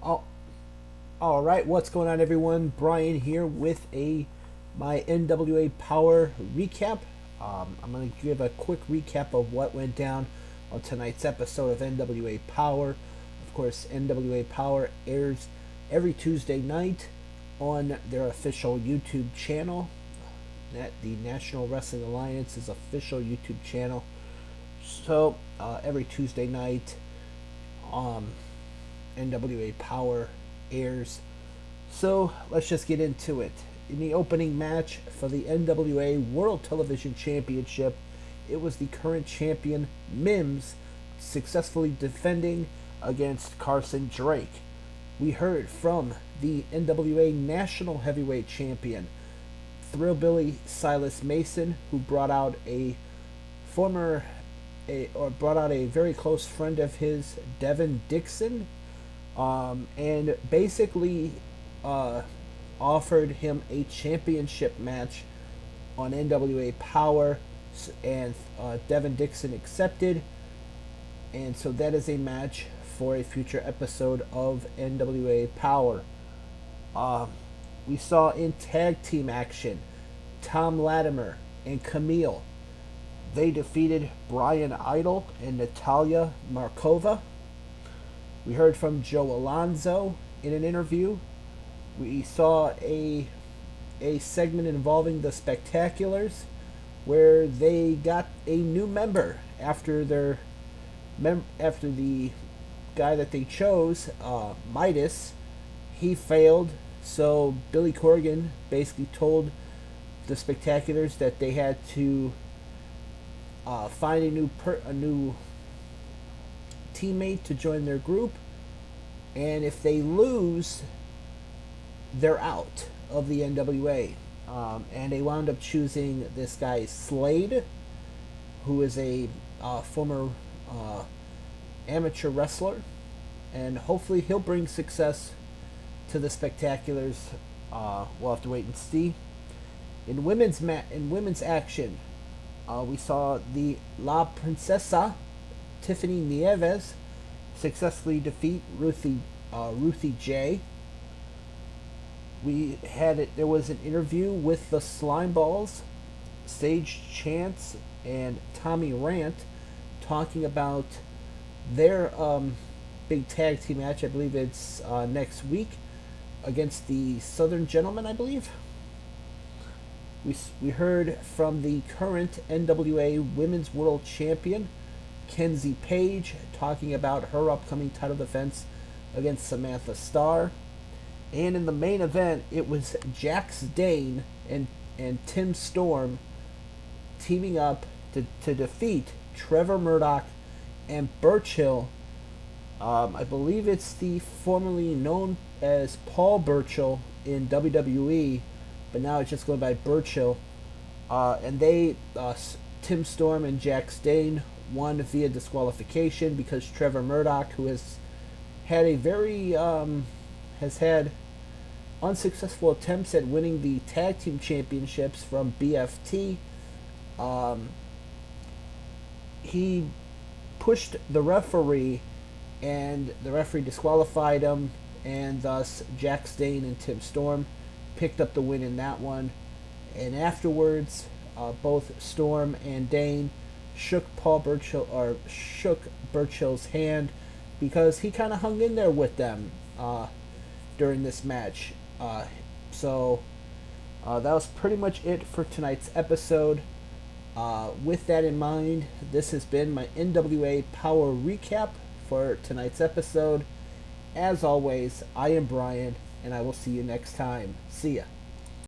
Oh, all right. What's going on, everyone? Brian here with my NWA Power Recap. I'm going to give a quick recap of what went down on tonight's episode of NWA Power. Of course, NWA Power airs every Tuesday night on their official YouTube channel. The National Wrestling Alliance's official YouTube channel. So every Tuesday night, um, NWA Power airs. So let's just get into it. In the opening match for the NWA World Television Championship, it was the current champion Mims successfully defending against Carson Drake. We heard from the NWA National Heavyweight Champion, Thrillbilly Silas Mason, who brought out brought out a very close friend of his, Devin Dixon, and basically offered him a championship match on NWA Power, and Devin Dixon accepted, and so that is a match for a future episode of NWA Power. We saw in tag team action Tom Latimer and Camille. They defeated Brian Idol and Natalia Markova. We heard from Joe Alonzo in an interview. We saw a segment involving the Spectaculars, where they got a new member after the guy that they chose, Midas. He failed, so Billy Corgan basically told the Spectaculars that they had to find a new teammate to join their group, and if they lose, they're out of the NWA. And they wound up choosing this guy Slade, who is a former amateur wrestler, and hopefully he'll bring success to the Spectaculars. We'll have to wait and see. In women's action, we saw the La Princesa, Tiffany Nieves, successfully defeat Ruthie J. There was an interview with the Slimeballs, Sage Chance and Tommy Rant, talking about their big tag team match. I believe it's next week against the Southern Gentlemen, I believe. We heard from the current NWA Women's World Champion, Kenzie Page, talking about her upcoming title defense against Samantha Starr. And in the main event, it was Jax Dane and Tim Storm teaming up to defeat Trevor Murdoch and Burchill. I believe it's the formerly known as Paul Burchill in WWE, but now it's just going by Burchill. And Tim Storm and Jax Dane won via disqualification because Trevor Murdoch, who has had unsuccessful attempts at winning the tag team championships from BFT. He pushed the referee, and the referee disqualified him, and thus Jax Dane and Tim Storm picked up the win in that one. And afterwards, both Storm and Dane shook Burchill's hand, because he kind of hung in there with them during this match. So that was pretty much it for tonight's episode. With that in mind, this has been my NWA Power Recap for tonight's episode. As always, I am Brian, and I will see you next time. See ya.